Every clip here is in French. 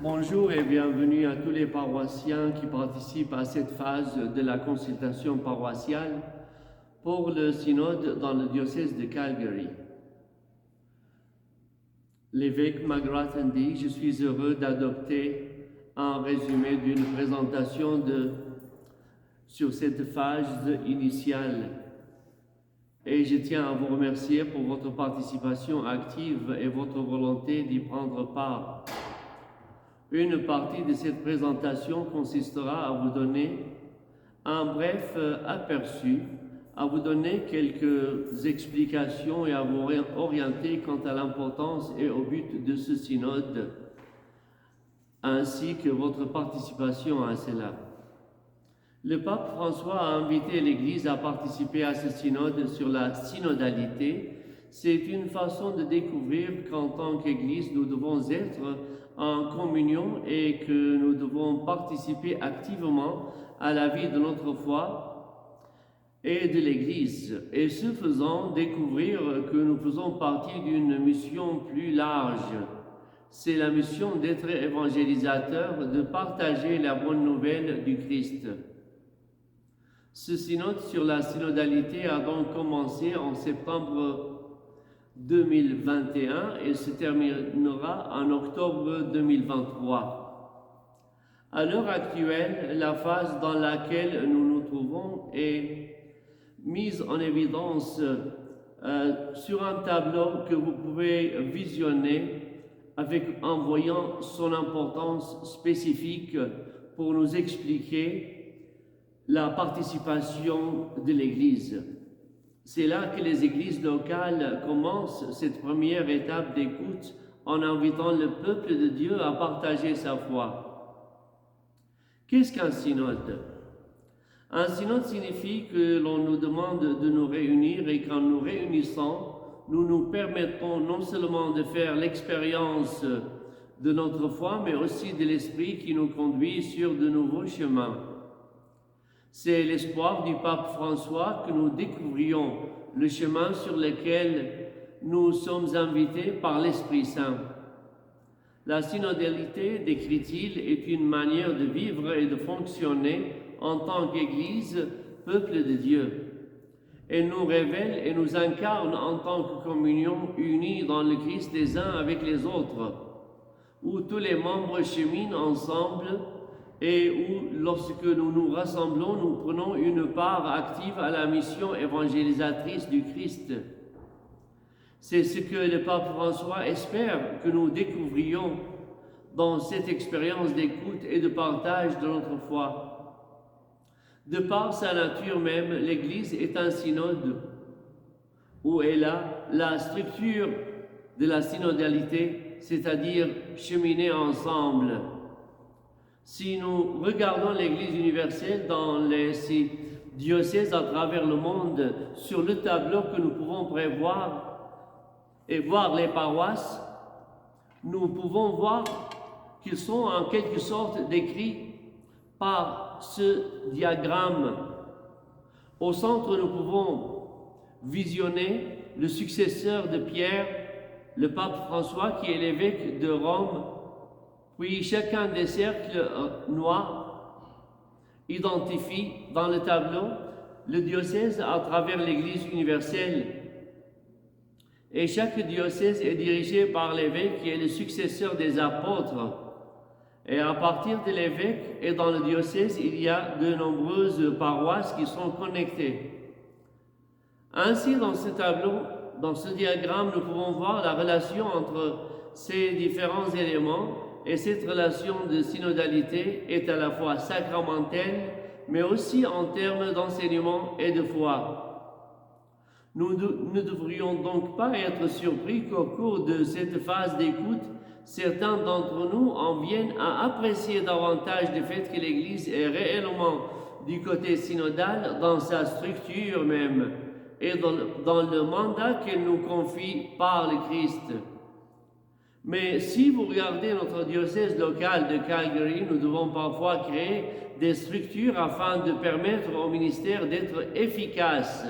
Bonjour et bienvenue à tous les paroissiens qui participent à cette phase de la consultation paroissiale pour le synode dans le diocèse de Calgary. L'évêque McGrath dit: je suis heureux d'adopter un résumé d'une présentation sur cette phase initiale. Et je tiens à vous remercier pour votre participation active et votre volonté d'y prendre part. Une partie de cette présentation consistera à vous donner un bref aperçu, à vous donner quelques explications et à vous orienter quant à l'importance et au but de ce synode, ainsi que votre participation à cela. Le pape François a invité l'Église à participer à ce synode sur la synodalité. C'est une façon de découvrir qu'en tant qu'Église, nous devons être en communion et que nous devons participer activement à la vie de notre foi et de l'Église. Et ce faisant, découvrir que nous faisons partie d'une mission plus large. C'est la mission d'être évangélisateur, de partager la bonne nouvelle du Christ. Ce synode sur la synodalité a donc commencé en septembre 2021 et se terminera en octobre 2023. À l'heure actuelle, la phase dans laquelle nous nous trouvons est mise en évidence sur un tableau que vous pouvez visionner en voyant son importance spécifique pour nous expliquer la participation de l'Église. C'est là que les églises locales commencent cette première étape d'écoute en invitant le peuple de Dieu à partager sa foi. Qu'est-ce qu'un synode? Un synode signifie que l'on nous demande de nous réunir et qu'en nous réunissant, nous nous permettons non seulement de faire l'expérience de notre foi, mais aussi de l'Esprit qui nous conduit sur de nouveaux chemins. C'est l'espoir du pape François que nous découvrions le chemin sur lequel nous sommes invités par l'Esprit Saint. La synodalité, décrit-il, est une manière de vivre et de fonctionner en tant qu'Église, peuple de Dieu. Elle nous révèle et nous incarne en tant que communion unie dans le Christ les uns avec les autres, où tous les membres cheminent ensemble et où, lorsque nous nous rassemblons, nous prenons une part active à la mission évangélisatrice du Christ. C'est ce que le pape François espère que nous découvrions dans cette expérience d'écoute et de partage de notre foi. De par sa nature même, l'Église est un synode où elle a la structure de la synodalité, c'est-à-dire cheminer ensemble. Si nous regardons l'Église universelle dans les diocèses à travers le monde, sur le tableau que nous pouvons prévoir et voir les paroisses, nous pouvons voir qu'ils sont en quelque sorte décrits par ce diagramme. Au centre, nous pouvons visionner le successeur de Pierre, le pape François, qui est l'évêque de Rome. Puis chacun des cercles noirs identifie dans le tableau le diocèse à travers l'Église universelle. Et chaque diocèse est dirigé par l'évêque qui est le successeur des apôtres. Et à partir de l'évêque et dans le diocèse, il y a de nombreuses paroisses qui sont connectées. Ainsi, dans ce tableau, dans ce diagramme, nous pouvons voir la relation entre ces différents éléments. Et cette relation de synodalité est à la fois sacramentelle, mais aussi en termes d'enseignement et de foi. Nous ne devrions donc pas être surpris qu'au cours de cette phase d'écoute, certains d'entre nous en viennent à apprécier davantage le fait que l'Église est réellement du côté synodal dans sa structure même et dans le mandat qu'elle nous confie par le Christ. Mais si vous regardez notre diocèse local de Calgary, nous devons parfois créer des structures afin de permettre au ministère d'être efficace.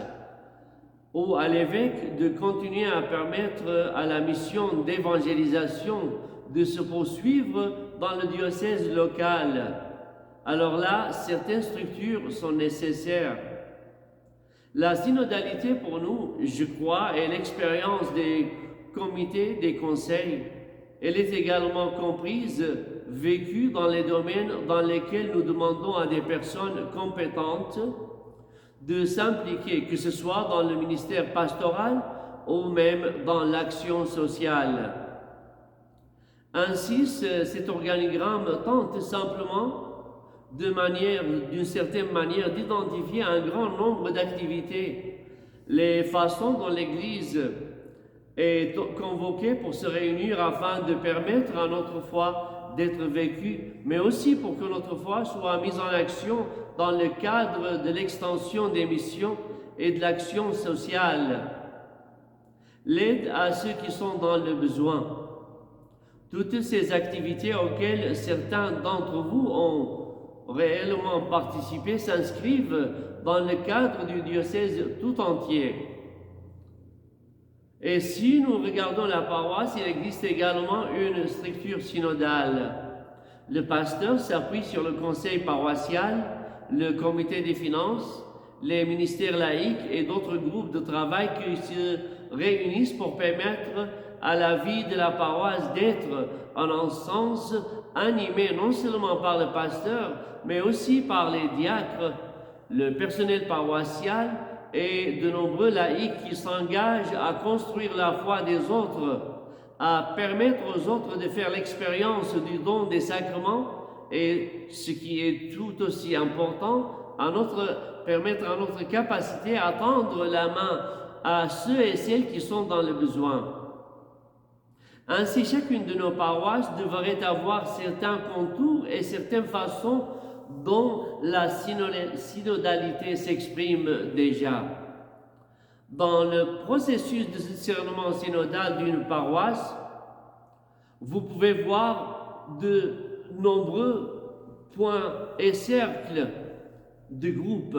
ou à l'évêque de continuer à permettre à la mission d'évangélisation de se poursuivre dans le diocèse local. Alors là, certaines structures sont nécessaires. La synodalité pour nous, je crois, est l'expérience des comités, des conseils. Elle est également comprise, vécue dans les domaines dans lesquels nous demandons à des personnes compétentes de s'impliquer, que ce soit dans le ministère pastoral ou même dans l'action sociale. Ainsi, cet organigramme tente simplement d'une certaine manière, d'identifier un grand nombre d'activités, les façons dont l'Église est convoquée pour se réunir afin de permettre à notre foi d'être vécue, mais aussi pour que notre foi soit mise en action dans le cadre de l'extension des missions et de l'action sociale. L'aide à ceux qui sont dans le besoin. Toutes ces activités auxquelles certains d'entre vous ont réellement participé s'inscrivent dans le cadre du diocèse tout entier. Et si nous regardons la paroisse, il existe également une structure synodale. Le pasteur s'appuie sur le conseil paroissial, le comité des finances, les ministères laïcs et d'autres groupes de travail qui se réunissent pour permettre à la vie de la paroisse d'être en un sens animée non seulement par le pasteur, mais aussi par les diacres, le personnel paroissial et de nombreux laïcs qui s'engagent à construire la foi des autres, à permettre aux autres de faire l'expérience du don des sacrements et, ce qui est tout aussi important, permettre à notre capacité à tendre la main à ceux et celles qui sont dans le besoin. Ainsi, chacune de nos paroisses devrait avoir certains contours et certaines façons dont la synodalité s'exprime déjà. Dans le processus de discernement synodal d'une paroisse, vous pouvez voir de nombreux points et cercles de groupes.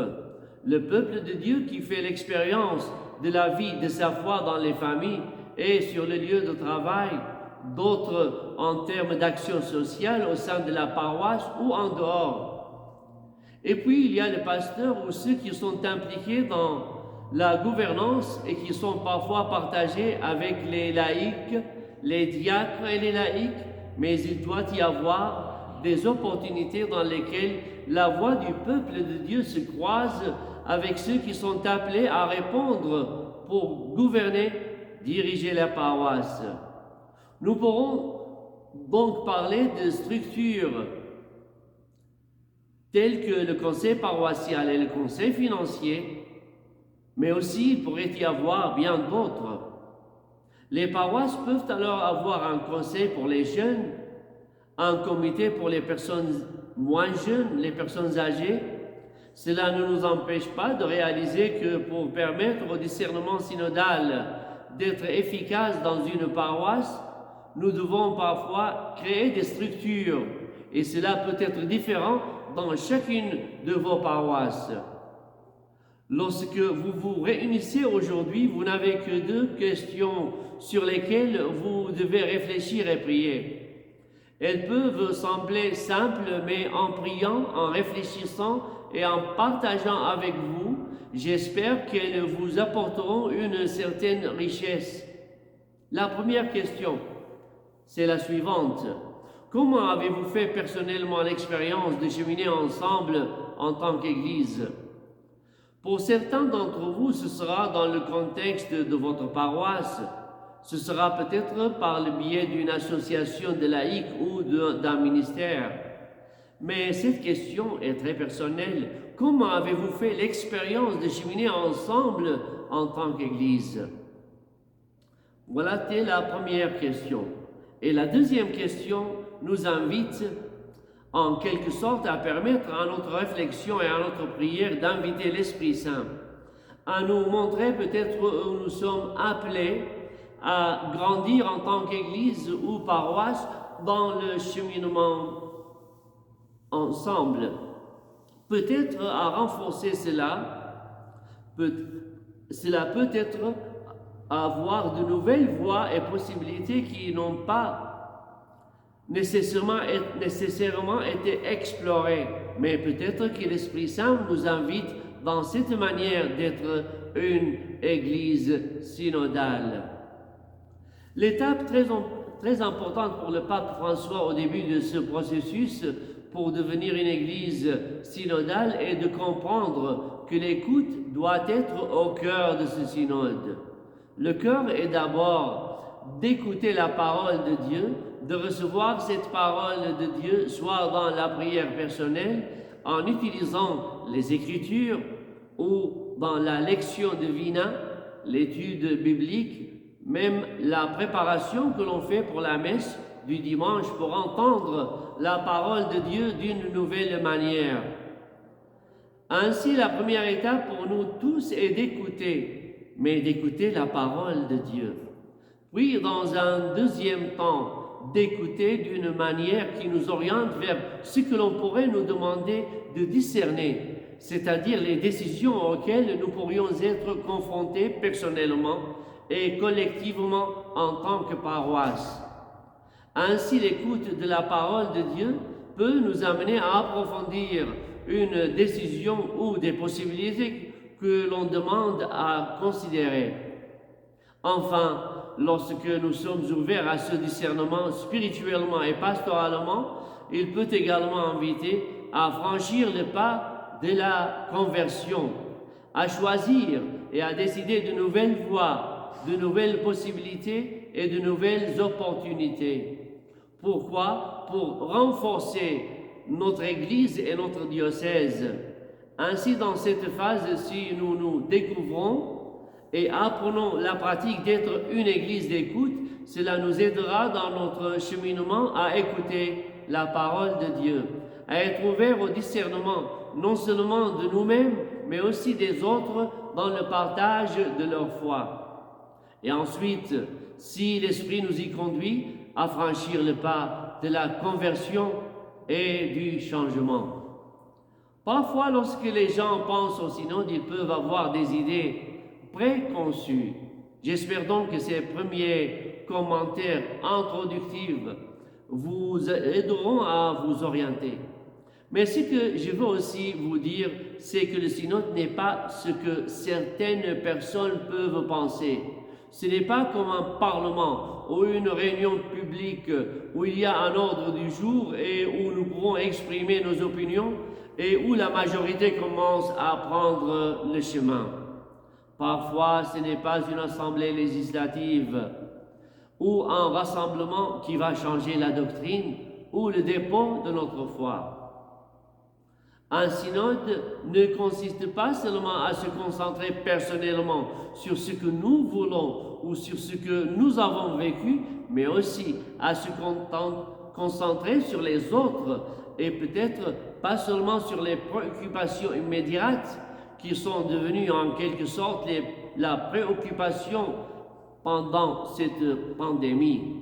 Le peuple de Dieu qui fait l'expérience de la vie de sa foi dans les familles et sur le lieu de travail, d'autres en termes d'action sociale au sein de la paroisse ou en dehors. Et puis il y a les pasteurs ou ceux qui sont impliqués dans la gouvernance et qui sont parfois partagés avec les laïcs, les diacres et les laïcs, mais il doit y avoir des opportunités dans lesquelles la voix du peuple de Dieu se croise avec ceux qui sont appelés à répondre pour gouverner, diriger la paroisse. Nous pourrons donc parler de structures tels que le conseil paroissial et le conseil financier, mais aussi il pourrait y avoir bien d'autres. Les paroisses peuvent alors avoir un conseil pour les jeunes, un comité pour les personnes moins jeunes, les personnes âgées. Cela ne nous empêche pas de réaliser que pour permettre au discernement synodal d'être efficace dans une paroisse, nous devons parfois créer des structures, et cela peut être différent dans chacune de vos paroisses. Lorsque vous vous réunissez aujourd'hui, vous n'avez que deux questions sur lesquelles vous devez réfléchir et prier. Elles peuvent sembler simples, mais en priant, en réfléchissant et en partageant avec vous, j'espère qu'elles vous apporteront une certaine richesse. La première question, c'est la suivante. Comment avez-vous fait personnellement l'expérience de cheminer ensemble en tant qu'Église? Pour certains d'entre vous, ce sera dans le contexte de votre paroisse. Ce sera peut-être par le biais d'une association de laïcs ou d'un ministère. Mais cette question est très personnelle. Comment avez-vous fait l'expérience de cheminer ensemble en tant qu'Église? Voilà la première question. Et la deuxième question nous invite en quelque sorte à permettre à notre réflexion et à notre prière d'inviter l'Esprit Saint à nous montrer peut-être où nous sommes appelés à grandir en tant qu'Église ou paroisse dans le cheminement ensemble. Peut-être à renforcer cela, cela peut être avoir de nouvelles voies et possibilités qui n'ont pas nécessairement été explorées, mais peut-être que l'Esprit Saint nous invite dans cette manière d'être une Église synodale. L'étape très importante pour le pape François au début de ce processus pour devenir une Église synodale est de comprendre que l'écoute doit être au cœur de ce synode. Le cœur est d'abord d'écouter la parole de Dieu, de recevoir cette parole de Dieu, soit dans la prière personnelle, en utilisant les Écritures ou dans la lectio divina, l'étude biblique, même la préparation que l'on fait pour la messe du dimanche pour entendre la parole de Dieu d'une nouvelle manière. Ainsi, la première étape pour nous tous est d'écouter, mais d'écouter la parole de Dieu. Puis, dans un deuxième temps, d'écouter d'une manière qui nous oriente vers ce que l'on pourrait nous demander de discerner, c'est-à-dire les décisions auxquelles nous pourrions être confrontés personnellement et collectivement en tant que paroisse. Ainsi, l'écoute de la parole de Dieu peut nous amener à approfondir une décision ou des possibilités que l'on demande à considérer. Enfin, lorsque nous sommes ouverts à ce discernement spirituellement et pastoralement, il peut également inviter à franchir le pas de la conversion, à choisir et à décider de nouvelles voies, de nouvelles possibilités et de nouvelles opportunités. Pourquoi? Pour renforcer notre Église et notre diocèse. Ainsi, dans cette phase, si nous nous découvrons et apprenons la pratique d'être une Église d'écoute, cela nous aidera dans notre cheminement à écouter la parole de Dieu, à être ouverts au discernement, non seulement de nous-mêmes, mais aussi des autres dans le partage de leur foi. Et ensuite, si l'Esprit nous y conduit, à franchir le pas de la conversion et du changement. Parfois, lorsque les gens pensent au synode, ils peuvent avoir des idées préconçues. J'espère donc que ces premiers commentaires introductifs vous aideront à vous orienter. Mais ce que je veux aussi vous dire, c'est que le synode n'est pas ce que certaines personnes peuvent penser. Ce n'est pas comme un parlement ou une réunion publique où il y a un ordre du jour et où nous pourrons exprimer nos opinions et où la majorité commence à prendre le chemin. Parfois, ce n'est pas une assemblée législative ou un rassemblement qui va changer la doctrine ou le dépôt de notre foi. Un synode ne consiste pas seulement à se concentrer personnellement sur ce que nous voulons ou sur ce que nous avons vécu, mais aussi à se concentrer sur les autres et peut-être pas seulement sur les préoccupations immédiates qui sont devenues en quelque sorte la préoccupation pendant cette pandémie.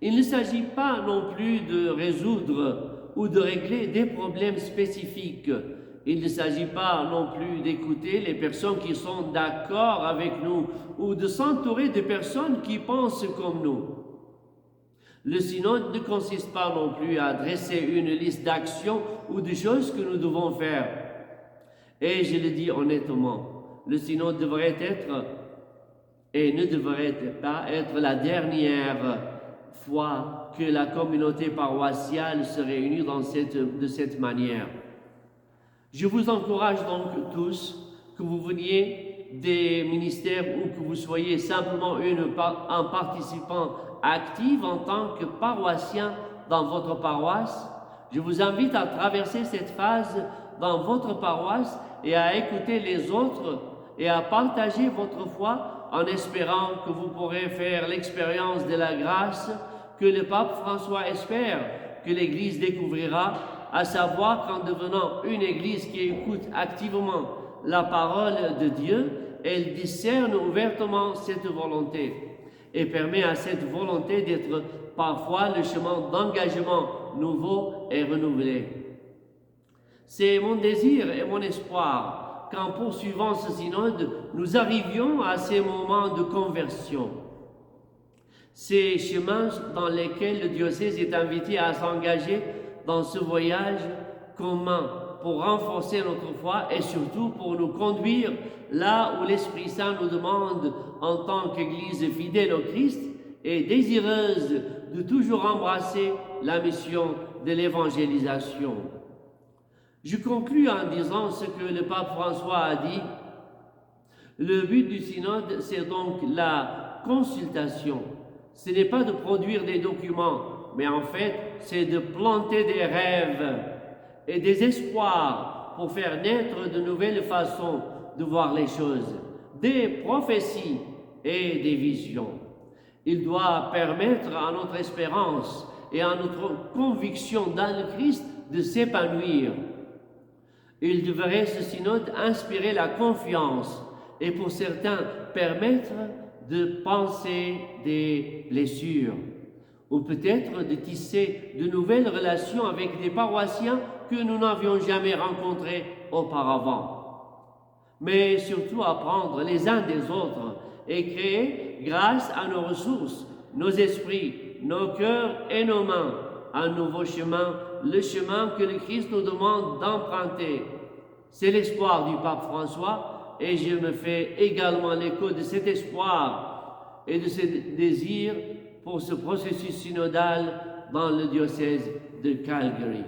Il ne s'agit pas non plus de résoudre ou de régler des problèmes spécifiques. Il ne s'agit pas non plus d'écouter les personnes qui sont d'accord avec nous ou de s'entourer de personnes qui pensent comme nous. Le synode ne consiste pas non plus à dresser une liste d'actions ou de choses que nous devons faire. Et je le dis honnêtement, le synode devrait être et ne devrait pas être la dernière fois que la communauté paroissiale se réunit de cette manière. Je vous encourage donc tous, que vous veniez des ministères ou que vous soyez simplement un participant actif en tant que paroissien dans votre paroisse, je vous invite à traverser cette phase dans votre paroisse et à écouter les autres et à partager votre foi en espérant que vous pourrez faire l'expérience de la grâce que le pape François espère que l'Église découvrira, à savoir qu'en devenant une Église qui écoute activement la parole de Dieu, elle discerne ouvertement cette volonté et permet à cette volonté d'être parfois le chemin d'engagement nouveau et renouvelé. C'est mon désir et mon espoir qu'en poursuivant ce synode, nous arrivions à ces moments de conversion. Ces chemins dans lesquels le diocèse est invité à s'engager dans ce voyage commun pour renforcer notre foi et surtout pour nous conduire là où l'Esprit Saint nous demande, en tant qu'Église fidèle au Christ et désireuse de toujours embrasser la mission de l'évangélisation. Je conclus en disant ce que le pape François a dit. Le but du synode, c'est donc la consultation. Ce n'est pas de produire des documents, mais en fait, c'est de planter des rêves et des espoirs pour faire naître de nouvelles façons de voir les choses, des prophéties et des visions. Il doit permettre à notre espérance et à notre conviction dans le Christ de s'épanouir. Il devrait, ce synode, inspirer la confiance et pour certains permettre de penser des blessures ou peut-être de tisser de nouvelles relations avec des paroissiens que nous n'avions jamais rencontrés auparavant. Mais surtout apprendre les uns des autres et créer, grâce à nos ressources, nos esprits, nos cœurs et nos mains, un nouveau chemin, le chemin que le Christ nous demande d'emprunter. C'est l'espoir du pape François et je me fais également l'écho de cet espoir et de ce désir pour ce processus synodal dans le diocèse de Calgary.